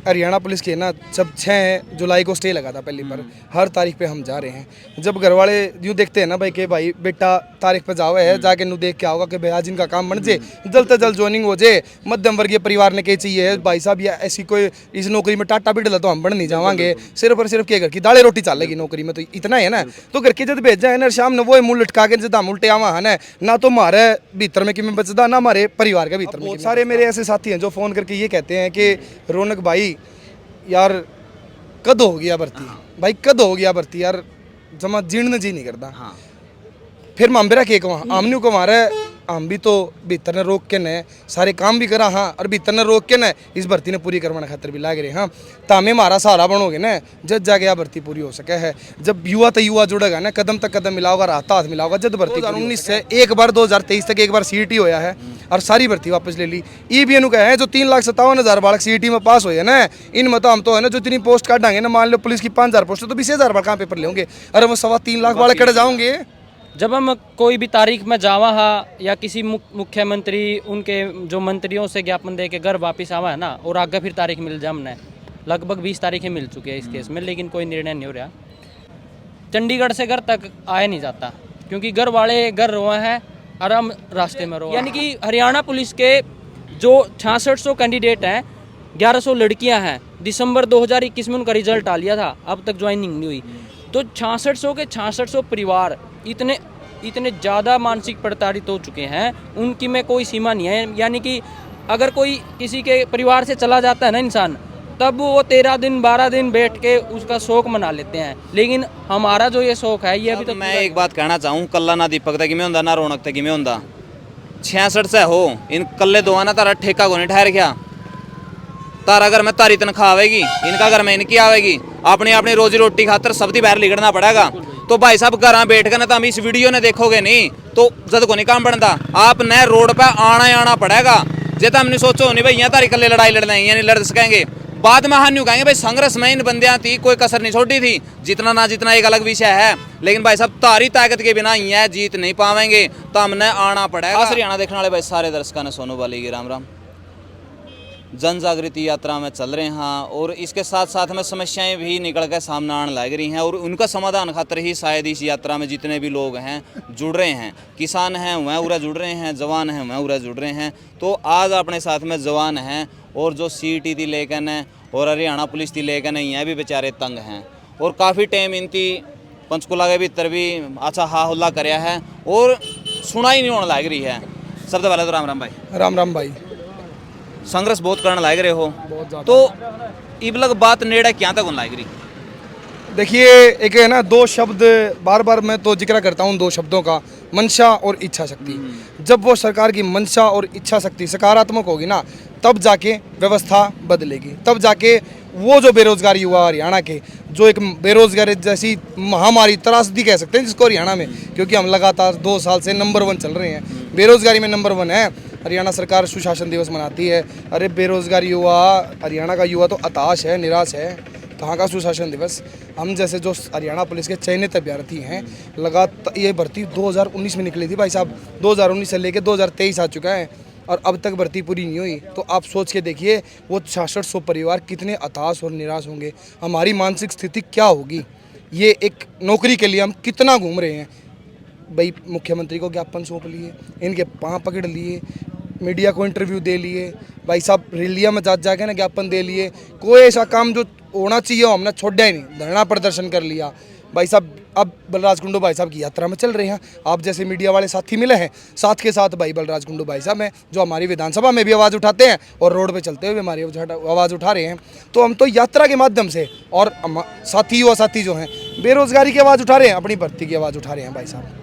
Haryana police के ना जब 6 जुलाई को स्टे लगा था पहली बार, हर तारीख पे हम जा रहे हैं। जब घर वाले यूँ देखते हैं ना भाई कि भाई बेटा तारीख पे जाओ है, जाके नू देख के आओगा कि भाई आज इनका काम बन जाए, जल्द से जल्द ज्वाइनिंग हो जाए। मध्यम वर्गीय परिवार ने क्या चाहिए भाई साहब, या ऐसी कोई इस नौकरी में टाटा भी डला तो हम बढ़ नहीं जावांगे, सिर्फ और सिर्फ के घर की दालें रोटी चलेगी नौकरी में, तो इतना है ना। तो घर के जब भेजा है ना शाम ने वो मुँह लटका के जब हम उल्टे आवा है ना तो हमारे भीतर में कि मैं बचदा ना हमारे परिवार के भीतर में। बहुत सारे मेरे ऐसे साथी हैं जो फ़ोन करके ये कहते हैं कि रौनक भाई यार कद हो गया भर्ती, भाई कद हो गया भर्ती यार, जमा जीर्ण जी नहीं करता। फिर मामबेरा के वहाँ आमनी को मारे, हम भी तो भीतर ने रोक के न सारे काम भी करा, हाँ, और भीतर ने रोक के न इस भर्ती ने पूरी करवाने खातिर भी लाग रहे। हाँ, तो हमें हमारा सहारा बनोगे ना, जब जाके यह भर्ती पूरी हो सके है। जब युवा तो युवा जुड़ेगा ना, कदम तक कदम मिलाओगा, हाथ हाथ मिलाओगा, जब भर्ती 2019 से एक बार 2023 तक एक बार CET होया है और सारी भर्ती वापस ले ली। EBN का है जो 3,57,000 बालक CET में पास हुए ना, इनमें तो हम तो है ना जो इतनी पोस्ट काटेंगे ना, मान लो पुलिस की 5,000 पोस्ट तो 20,000 बार कहाँ पेपर लेंगे, अरे वो 3.25 लाख बालक कट जाओगे। जब हम कोई भी तारीख में जावा हा या किसी मुख्यमंत्री उनके जो मंत्रियों से ज्ञापन दे के घर वापस आवा है ना, और आगे फिर तारीख मिल जा, हमने लगभग 20 तारीखें मिल चुकी है इस केस में, लेकिन कोई निर्णय नहीं हो रहा। चंडीगढ़ से घर तक आया नहीं जाता क्योंकि घर वाले घर रोए हैं और हम रास्ते में रोए। यानी कि हरियाणा पुलिस के जो 6600 कैंडिडेट हैं, 1100 लड़कियां हैं, दिसंबर 2021 में उनका रिजल्ट आ लिया था, अब तक ज्वाइनिंग नहीं हुई। तो 6600 के 6600 परिवार इतने ज़्यादा मानसिक प्रताड़ित हो चुके हैं, उनकी में कोई सीमा नहीं है। यानी कि अगर कोई किसी के परिवार से चला जाता है ना इंसान, तब वो 13 दिन 12 दिन बैठ के उसका शोक मना लेते हैं, लेकिन हमारा जो ये शोक है ये अभी तो। मैं एक बात कहना चाहूँ, कल्ला ना दीपक तक में होंदा ना रौनक तक में होंदा, 66 से हो इन कल्ले दो ना तारा ठेका को नहीं ठहर गया, तारा घर में तारी तनख्वाह आवेगी, इनका घर में इनकी आवेगी, अपनी अपनी रोजी रोटी खातर सबकी बाहर लिखना पड़ेगा। तो भाई साहब घर बैठ कर ना तो हम इस वीडियो ने देखोगे नहीं तो जद को नहीं काम बनता, आपने रोड पे आना ही आना पड़ेगा। जे तो हमने सोचो नहीं भाई यहाँ तारी कल्ले लड़ाई लड़ना है, नहीं लड़ सकेंगे, बाद में हम यूँ कहेंगे भाई संघर्ष में इन बंदियां थी, कोई कसर नहीं छोड़ी थी, जितना ना जितना एक अलग विषय है, लेकिन भाई साहब तारी ताकत के बिना ये जीत नहीं पावेंगे, तो हमने आना पड़ेगा। हरियाणा देखने वाले भाई सारे दर्शकों ने सोनू वाली की राम राम। जन जागृति यात्रा में चल रहे हैं और इसके साथ साथ में समस्याएं भी निकल कर सामने आने लग रही हैं और उनका समाधान खातर ही शायद इस यात्रा में जितने भी लोग हैं जुड़ रहे हैं, किसान हैं वह उरा जुड़ रहे हैं, जवान हैं वह उरा जुड़ रहे हैं। तो आज अपने साथ में जवान हैं और जो CET थी लेकर न और हरियाणा पुलिस थी लेकर न, यह भी बेचारे तंग हैं और काफ़ी टाइम इनकी पंचकुला के भीतर भी अच्छा हा हुल्ला कराया है और सुनाई नहीं होने लग रही है। सबसे पहले तो राम राम भाई। राम राम भाई। संघर्ष बहुत करने लग रहे हो, तो इबलग बात नेड़ा क्या तक लग रही? देखिए एक है ना, दो शब्द बार बार मैं तो जिक्र करता हूँ, दो शब्दों का, मंशा और इच्छा शक्ति। जब वो सरकार की मंशा और इच्छा शक्ति सकारात्मक होगी ना, तब जाके व्यवस्था बदलेगी, तब जाके वो जो बेरोजगारी युवा हरियाणा के, जो एक बेरोजगारी जैसी महामारी त्रासदी कह सकते हैं जिसको हरियाणा में, क्योंकि हम लगातार 2 साल से नंबर 1 चल रहे हैं, बेरोजगारी में नंबर 1 है। हरियाणा सरकार सुशासन दिवस मनाती है, अरे बेरोजगार युवा, हरियाणा का युवा तो हताश है, निराश है, कहाँ का सुशासन दिवस। हम जैसे जो हरियाणा पुलिस के चयनित अभ्यर्थी हैं, लगातार ये भर्ती 2019 में निकली थी भाई साहब, 2019 से लेकर 2023 आ चुका है और अब तक भर्ती पूरी नहीं हुई। तो आप सोच के देखिए वो 6600 परिवार कितने हताश और निराश होंगे, हमारी मानसिक स्थिति क्या होगी। ये एक नौकरी के लिए हम कितना घूम रहे हैं भाई, मुख्यमंत्री को ज्ञापन सौंप लिए, इनके पाँव पकड़ लिए, मीडिया को इंटरव्यू दे लिए, भाई साहब रैलिया में जाके ना ज्ञापन दे लिए, कोई ऐसा काम जो होना चाहिए वो हमने छोड़ा ही नहीं, धरना प्रदर्शन कर लिया भाई साहब। अब बलराज कुंडू भाई साहब की यात्रा में चल रहे हैं, आप जैसे मीडिया वाले साथी मिले हैं, साथ के साथ भाई बलराज कुंडू भाई साहब हैं जो हमारी विधानसभा में भी आवाज़ उठाते हैं और रोड पे चलते हुए हमारी आवाज़ उठा रहे हैं। तो हम तो यात्रा के माध्यम से और साथी व साथी जो हैं बेरोजगारी की आवाज़ उठा रहे हैं, अपनी भर्ती की आवाज़ उठा रहे हैं भाई साहब।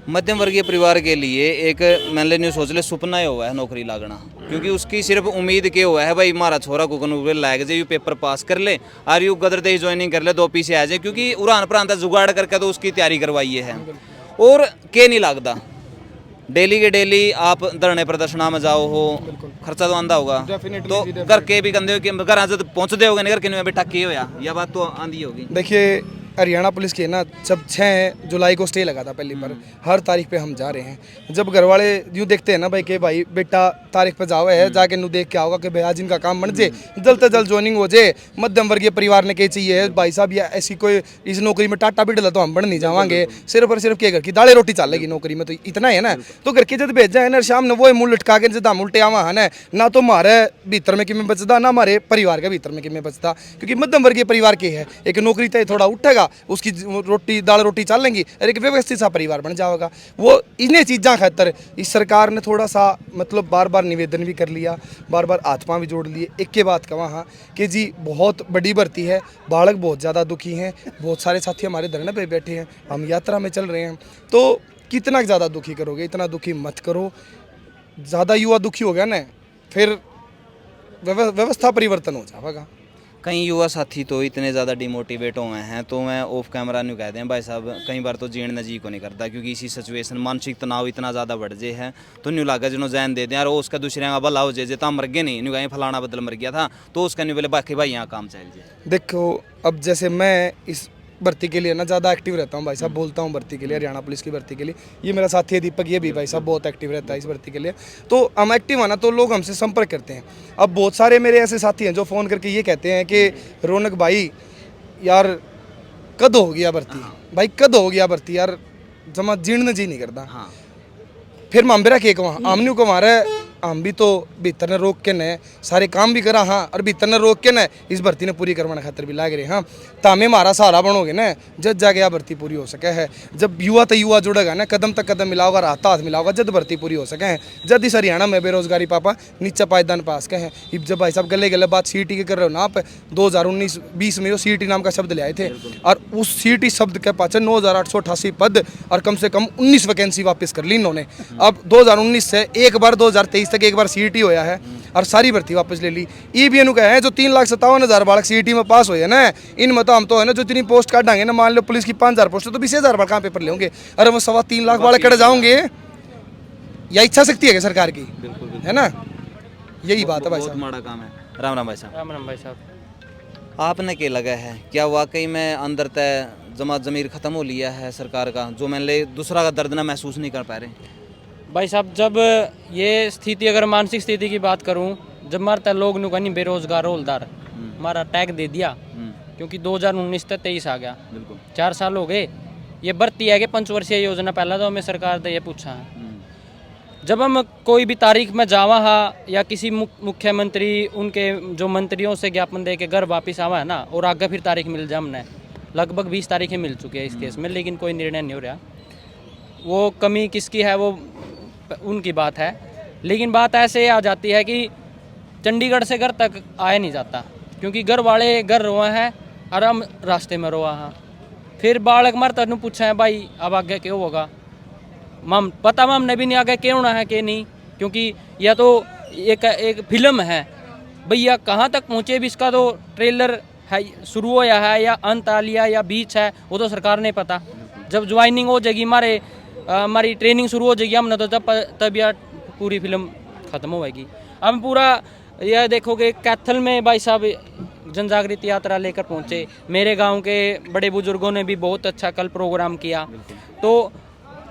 मध्यम वर्गीय परिवार के लिए एक मान लीजिए सोच ले सपना ही हुआ है नौकरी लागना, क्योंकि उसकी सिर्फ उम्मीद के हुआ है भाई हमारा छोरा को लायक जाए, यू पेपर पास कर ले और यू गदर दे ज्वाइनिंग कर ले, 2 पीछे आ जाए, क्योंकि उड़ान प्रांत जुगाड़ करके तो उसकी तैयारी करवाई है। और के नहीं लगता डेली के डेली आप धरने प्रदर्शना में जाओ हो, खर्चा तो आंदा होगा, तो घर के भी कंधे घर जब पहुँचते होगे नहीं, घर के बैठा के होया, यह बात तो आंधी होगी। देखिए हरियाणा पुलिस की है ना, जब 6 जुलाई को स्टे लगा था पहली बार, हर तारीख पे हम जा रहे हैं। जब घर वाले यूँ देखते हैं ना भाई कि भाई बेटा तारीख पे जाओ है, जाके नू देख के आओगा कि भाई आज इनका काम बन जाए, जल्द से जल्द ज्वाइनिंग हो जाए। मध्यम वर्गीय परिवार ने क्या चाहिए भाई साहब, या ऐसी कोई इस नौकरी में टाटा बिडला तो हम बढ़ नहीं जावांगे, सिर्फ और सिर्फ के घर की दालें रोटी चलेगी नौकरी में, तो इतना है ना। तो घर के जब भेजा है ना शाम ने वो मुँह लटका के जब हम उल्टे आवा है ना, तो हमारे भीतर में किमें बचता ना हमारे परिवार के भीतर में किमें बचता, क्योंकि मध्यम वर्गीय परिवार के है, एक नौकरी तय थोड़ा उठेगा, उसकी रोटी दाल रोटी चल लेंगी और एक व्यवस्थित सा परिवार बन जाएगा। वो इन्हें चीज़ा खातर इस सरकार ने थोड़ा सा मतलब बार बार निवेदन भी कर लिया, बार बार हाथ पाँव भी जोड़ लिए। एक के बात कहा हाँ कि जी बहुत बड़ी भर्ती है, बालक बहुत ज़्यादा दुखी हैं, बहुत सारे साथी हमारे धरने पे बैठे हैं, हम यात्रा में चल रहे हैं, तो कितना ज़्यादा दुखी करोगे, इतना दुखी मत करो। ज़्यादा युवा दुखी हो गया ना फिर व्यवस्था परिवर्तन हो जाएगा। कई युवा साथी तो इतने ज़्यादा डिमोटिवेट हुए हैं, तो मैं ऑफ कैमरा नहीं कहते हैं भाई साहब, कई बार तो जीण जी को नहीं करता, क्योंकि इसी सिचुएशन मानसिक तनाव इतना ज़्यादा बढ़ जाए है, तो न्यू लागा जिन्होंने जैन दे दें यार वो उसका दूसरे का भला हो जाए, तो मर गए नहीं, न्यू कहीं फलाना बदल मर गया था, तो उसका नहीं बोले बाकी भाई यहाँ काम चल जाए। देखो अब जैसे मैं इस भर्ती के लिए ना ज़्यादा एक्टिव रहता हूँ भाई साहब, बोलता हूँ भर्ती के लिए, हरियाणा पुलिस की भर्ती के लिए। ये मेरा साथी है दीपक, ये भी भाई साहब बहुत एक्टिव रहता है इस भर्ती के लिए। तो हम एक्टिव है ना, तो लोग हमसे संपर्क करते हैं। अब बहुत सारे मेरे ऐसे साथी हैं जो फ़ोन करके ये कहते हैं कि रौनक भाई यार कद हो गया भर्ती, भाई कद हो गया भर्ती यार, जमा जीर्ण जी नहीं करता। हाँ फिर मामबेरा के वहाँ आमनी को मारे, हम भी तो भीतर ने रोक के ने सारे काम भी करा हाँ, और भीतर ने रोक के ने इस भर्ती ने पूरी करवाने खातर भी लाग रहे हाँ। तो हमें हमारा सहारा बनोगे ना, जब जाके यह भर्ती पूरी हो सके है। जब युवा तो युवा जुड़ेगा ना, कदम तक कदम मिलाओगा, हाथ हाथ मिलाओगा, जब भर्ती पूरी हो सके है। जब इस हरियाणा में बेरोजगारी पापा नीचे पायदान पास के हैं। जब भाई साहब गले गले बात CET के कर रहे हो ना आप, 2019-20 में CET नाम का शब्द ले आए थे, और उस CET शब्द के पाछे 9,888 पद और कम से कम 19 वैकेंसी वापस कर ली इन्होंने। अब 2019 से एक बार 2023 तक एक बार CET होया है और सारी भर्ती वापस ले ली। EBN का है जो 3,57,000 बालक CET में पास हुए ना, इनमें तो हम तो है ना जो इतनी पोस्ट काटेंगे ना, मान लो पुलिस की 5,000 पोस्ट तो 20,000 बालक कहाँ पेपर लेंगे, अरे वो 3.25 लाख बालक कट जाओगे। या इच्छा शक्ति है सरकार की, है ना, यही बात है भाई बहुत साहब। माड़ा काम है। राम राम भाई साहब। राम राम भाई साहब। आपने क्या लगा है, क्या वाकई में अंदर तय जमात जमीर ख़त्म हो लिया है सरकार का, जो मैंने दूसरा का दर्द ना महसूस नहीं कर पा रहे? भाई साहब जब ये स्थिति, अगर मानसिक स्थिति की बात करूं, जब मारता लोग नु कहीं बेरोजगार होलदार हमारा टैग दे दिया, क्योंकि 2019 तक 23 आ गया, बिल्कुल 4 साल हो गए। ये भर्ती है कि 5 वर्षीय योजना, पहला तो हमें सरकार ने ये पूछा है। जब हम कोई भी तारीख में जावा हा या किसी मुख्यमंत्री उनके जो मंत्रियों से ज्ञापन दे के घर वापिस आवा है ना, और आगे फिर तारीख मिल जाए, हमने लगभग 20 तारीखें मिल चुकी है इस केस में, लेकिन कोई निर्णय नहीं हो रहा। वो कमी किसकी है वो उनकी बात है, लेकिन बात ऐसे आ जाती है कि चंडीगढ़ से घर तक आया नहीं जाता, क्योंकि घर वाले घर रोए हैं और हम रास्ते में रोआ हाँ। फिर बालक मार तनु पूछा है भाई अब आगे क्यों होगा, मम पता मम ने भी नहीं आगे क्यों होना है कि नहीं, क्योंकि यह तो एक फिल्म है भैया, कहाँ तक पहुँचे भी इसका तो ट्रेलर है, शुरू होया है या अंत आ लिया या बीच है, वो तो सरकार नहीं पता। जब ज्वाइनिंग हो जाएगी, हमारी ट्रेनिंग शुरू हो जाएगी, हमने तो तब यार पूरी फिल्म ख़त्म होएगी। अब पूरा यह देखोगे कैथल में भाई साहब जन जागृति यात्रा लेकर पहुँचे, मेरे गांव के बड़े बुजुर्गों ने भी बहुत अच्छा कल प्रोग्राम किया। तो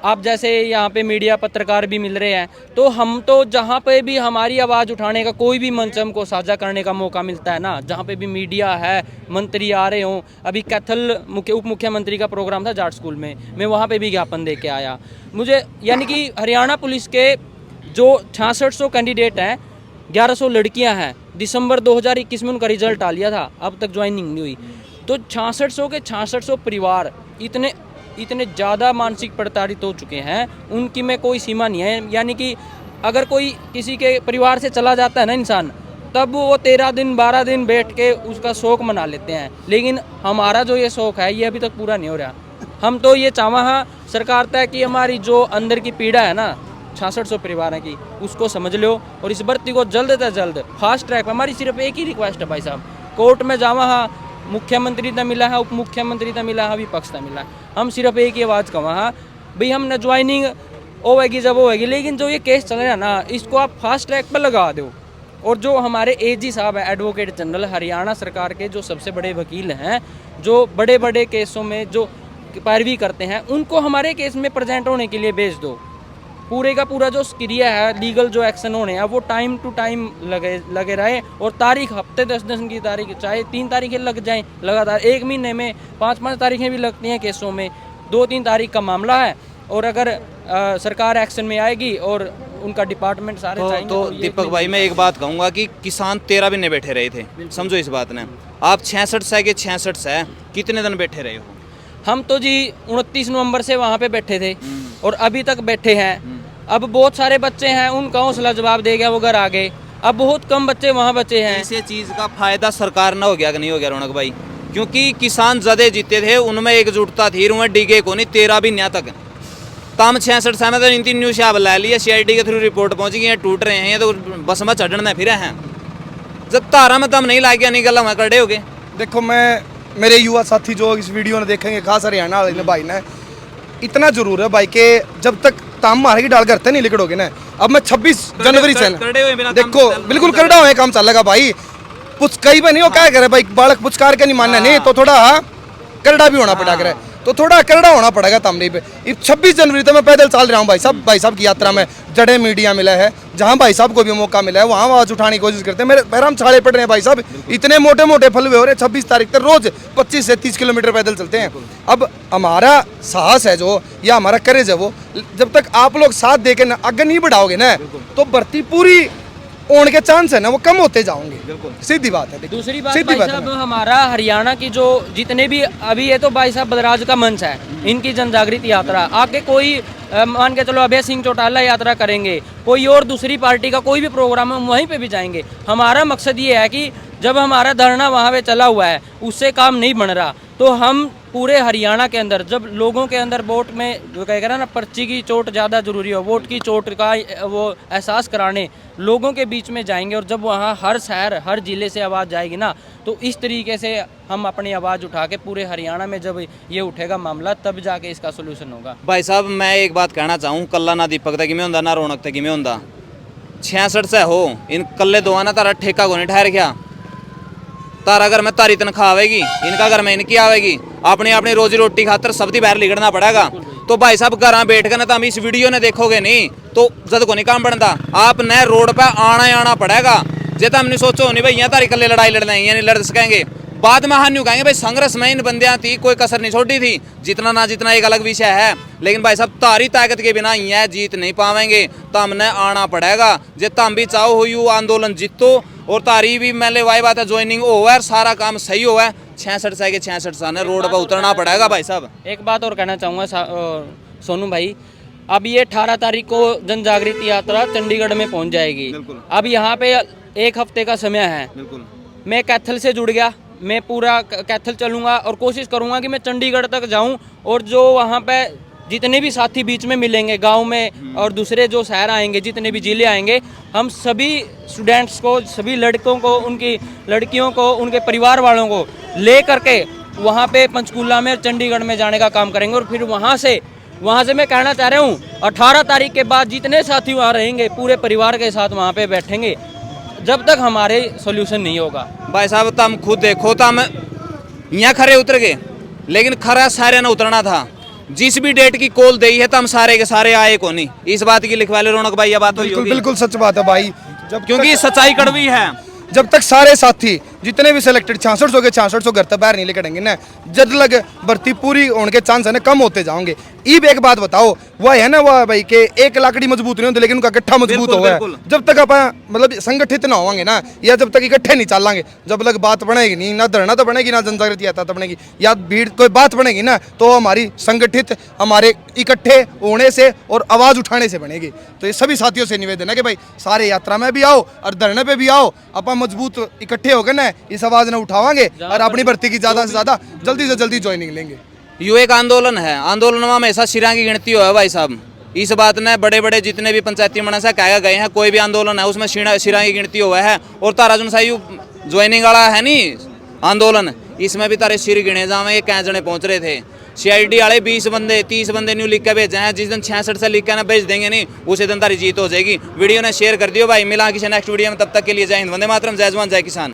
आप जैसे यहाँ पे मीडिया पत्रकार भी मिल रहे हैं, तो हम तो जहाँ पे भी हमारी आवाज़ उठाने का कोई भी मंच हमको साझा करने का मौका मिलता है ना, जहाँ पे भी मीडिया है, मंत्री आ रहे हों। अभी कैथल उप मुख्यमंत्री का प्रोग्राम था जाट स्कूल में, मैं वहाँ पे भी ज्ञापन दे के आया। मुझे यानी कि हरियाणा पुलिस के जो 6600 कैंडिडेट हैं, 1100 लड़कियाँ हैं, दिसंबर 2021 में उनका रिजल्ट आ लिया था, अब तक ज्वाइनिंग नहीं हुई। तो 6600 के 6600 परिवार इतने ज़्यादा मानसिक प्रताड़ित हो चुके हैं, उनकी में कोई सीमा नहीं है। यानी कि अगर कोई किसी के परिवार से चला जाता है ना इंसान, तब वो 13 दिन 12 दिन बैठ के उसका शोक मना लेते हैं, लेकिन हमारा जो ये शौक है ये अभी तक पूरा नहीं हो रहा। हम तो ये चाहा सरकार तय कि हमारी जो अंदर की पीड़ा है ना 6600 परिवारों की, उसको समझ लो और इस भर्ती को जल्द से जल्द फास्ट ट्रैक। हमारी सिर्फ एक ही रिक्वेस्ट है भाई साहब, कोर्ट में जावा, मुख्यमंत्री तक मिला है, उप मुख्यमंत्री तक मिला है, विपक्ष तक मिला है, हम सिर्फ एक ही आवाज़ कहा भाई हमने ज्वाइनिंग होएगी जब होएगी, लेकिन जो ये केस चल रहा है ना, इसको आप फास्ट ट्रैक पर लगा दो। और जो हमारे एजी साहब है एडवोकेट जनरल हरियाणा सरकार के जो सबसे बड़े वकील हैं, जो बड़े बड़े केसों में जो पैरवी करते हैं, उनको हमारे केस में प्रेजेंट होने के लिए भेज दो। पूरे का पूरा जो क्रिया है, लीगल जो एक्शन होने हैं, वो टाइम टू टाइम लगे रहे। और तारीख हफ्ते 10 की तारीख, चाहे 3 तारीखें लग जाएं लगातार, 1 महीने में 5-5 तारीखें भी लगती हैं केसों में। 2-3 तारीख का मामला है और अगर सरकार एक्शन में आएगी और उनका डिपार्टमेंट सारे चाहेंगे तो दीपक भाई मैं एक बात कहूँगा कि किसान 13 दिन बैठे रहे थे, समझो इस बात ने। आप 66 से के 66 से कितने दिन बैठे रहे हो? हम तो जी 29 नवंबर से वहाँ पे बैठे थे और अभी तक बैठे हैं। अब बहुत सारे बच्चे हैं, उनका हौसला जवाब दे गया, वो घर आ गए। अब बहुत कम बच्चे वहाँ बचे हैं। इस चीज़ का फायदा सरकार ना हो गया कि नहीं हो गया रौनक भाई? क्योंकि किसान ज़्यादा जीते थे, उनमें एकजुटता थी, उनमें डिगे को नहीं 13 भी न्या तक तम 66 से में तो इन 3 न्यूज आप ला लिया, CID के थ्रू रिपोर्ट पहुंच गई है, टूट रहे हैं, ये तो बस में चढ़ने फिर हैं। जब तारा में दम नहीं ला गया, नहीं गला में कड़े हो गए। देखो, मैं मेरे युवा साथी जो इस वीडियो ने देखेंगे, खास हरियाणा वाले ने भाई ने, इतना जरूर है भाई के जब तक ताम मारे की डाल करते नहीं लिकड़ोगे ना। अब मैं 26 जनवरी से देखो बिल्कुल करड़ा हुए काम चलेगा भाई। पुचकाई पे नहीं हो क्या करे भाई, बालक पुचकार के नहीं मानना नहीं तो थोड़ा करड़ा भी होना पड़ा करे, तो थोड़ा करड़ा होना पड़ेगा तामरी पे। 26 जनवरी तो मैं पैदल चल रहा हूँ भाई साहब की यात्रा में। जड़े मीडिया मिला है, जहाँ भाई साहब को भी मौका मिला है वहाँ आवाज उठाने की कोशिश करते हैं। मेरे पैराम छाले पड़ रहे हैं भाई साहब, इतने मोटे मोटे फलवे हो रहे हैं। 26 तारीख तक रोज 25 से 30 किलोमीटर पैदल चलते हैं। अब हमारा साहस है जो, या हमारा करेज है वो, जब तक आप लोग साथ दे के आगे नहीं बढ़ाओगे ना, तो भर्ती पूरी होने के चांस है ना वो कम होते जाओगे। सीधी बात है। दूसरी बात भाई साहब, हमारा हरियाणा की जो जितने भी अभी, ये तो भाई साहब बदराज का मंच है, इनकी जन जागृति यात्रा आगे कोई मान के चलो अभय सिंह चौटाला यात्रा करेंगे, कोई और दूसरी पार्टी का कोई भी प्रोग्राम है, हम वहीं पे भी जाएंगे। हमारा मकसद ये है कि जब हमारा धरना वहाँ पे चला हुआ है, उससे काम नहीं बन रहा, तो हम पूरे हरियाणा के अंदर जब लोगों के अंदर वोट में जो कह रहा ना, पर्ची की चोट ज़्यादा ज़रूरी हो, वोट की चोट का वो एहसास कराने लोगों के बीच में जाएंगे। और जब वहाँ हर शहर हर ज़िले से आवाज़ जाएगी ना, तो इस तरीके से हम अपनी आवाज़ उठा के पूरे हरियाणा में जब ये उठेगा मामला, तब जाके इसका सोल्यूशन होगा। भाई साहब मैं एक बात कहना चाहूँ, कल्ला ना दीपक तक में होंदा ना रौनक तक में होंदा। 66 से हो इन कल्ले दो ना तारा ठेका को नहीं ठहर गया। तारा अगर मैं तारी तनख्वाह आवेगी, इनका अगर मैं इनकी आवेगी, अपनी अपनी रोजी रोटी खातर सबकी बाहर लिखना पड़ेगा। तो भाई साहब घर बैठ कर ना, तो हम इस वीडियो ने देखोगे नहीं तो जद को नहीं काम बनता। आपने रोड पे आना ही आना पड़ेगा। जे तो हमने सोचो नहीं भाई यहाँ तारी कल्ले लड़ाई लड़ना है, नहीं लड़ सकेंगे। बाद में हाँ न्यू कहेंगे भाई संघर्ष में इन बंदियां थी, कोई कसर नहीं छोड़ी थी, जितना ना जितना एक अलग विषय है। लेकिन भाई साहब तारी ताकत के बिना यह जीत नहीं पावेंगे, तो हमने आना पड़ेगा। जे तम भी चाहो हो यू आंदोलन जीतो और तारी भी मैंने वाई बात है ज्वाइनिंग हो है, सारा काम सही हो है। 66 से के 66 साल रोड पर उतरना पड़ेगा भाई साहब। एक बात और कहना चाहूँगा सोनू भाई, अब ये 18 तारीख को जन जागृति यात्रा चंडीगढ़ में पहुंच जाएगी। अब यहाँ पे 1 हफ्ते का समय है। मैं कैथल से जुड़ गया, मैं पूरा कैथल चलूँगा और कोशिश करूँगा कि मैं चंडीगढ़ तक जाऊँ। और जो वहाँ पे जितने भी साथी बीच में मिलेंगे गांव में और दूसरे जो शहर आएंगे, जितने भी जिले आएंगे, हम सभी स्टूडेंट्स को, सभी लड़कों को, उनकी लड़कियों को, उनके परिवार वालों को ले करके वहाँ पे पंचकूला में, चंडीगढ़ में जाने का काम करेंगे। और फिर वहाँ से मैं कहना चाह रहा हूँ 18 तारीख के बाद जितने साथी वहाँ रहेंगे, पूरे परिवार के साथ वहाँ पे बैठेंगे, जब तक हमारे सोल्यूशन नहीं होगा। भाई साहब तुम खुद देखो, तुम यहाँ खरे उतर गए, लेकिन खरा सारे ने उतरना था। जिस भी डेट की कॉल दी है, तुम सारे के सारे आए को नहीं। इस बात की लिखवा ले रौनक भाई, ये बात बिल्कुल बिल्कुल सच बात है भाई। क्योंकि सच्चाई कड़वी है। जब तक सारे साथी जितने भी सिलेक्टेड 66 के 66 घर तक बाहर नहीं लेकड़ेंगे ना, जब लग भर्ती पूरी होने के चांस है ना कम होते जाओगे। ईब एक बात बताओ, वह है ना वह भाई के एक लाकड़ी मजबूत नहीं होती, लेकिन उनका गट्ठा मजबूत हुआ है। जब तक आप मतलब संगठित ना होंगे ना, या जब तक इकट्ठे नहीं चलेंगे, जब लग बात बनेगी नहीं, ना धरना तो बनेगी, ना जनजागृति यात्रा तो बनेगी, या भीड़ कोई बात बनेगी ना, तो हमारी संगठित, हमारे इकट्ठे होने से और आवाज़ उठाने से बनेगी। तो ये सभी साथियों से निवेदन है कि भाई सारे यात्रा में भी आओ और धरने पे भी आओ। अपन मजबूत इकट्ठे होकर ना इस आवाज़ ने उठावांगे और अपनी भर्ती की ज़्यादा से ज़्यादा जल्दी से जल्दी ज्वाइनिंग लेंगे। यो एक आंदोलन है, आंदोलन में हमेशा सिरा की गिनती हो है भाई साहब। इस बात ने बड़े बड़े जितने भी पंचायती मनसा कहा गए हैं, कोई भी आंदोलन है उसमें सिरा की गिनती हुआ है। और तारा जुन सायु ज्वाइनिंग वाला है नी आंदोलन, इसमें भी तारे सिर गिने जावे, ये कै जने पहुंच रहे थे। CID वाले 20 बंदे 30 बंदे न्यू लिख के भेजे हैं, जिस दिन 66 से लिख के ना भेज देंगे नहीं उसी दिन तारी जीत हो जाएगी। वीडियो ने शेयर कर दियो भाई, मिला किसी नेक्स्ट वीडियो में, तब तक के लिए जय हिंद, वंदे मातरम, जय जवान जय किसान।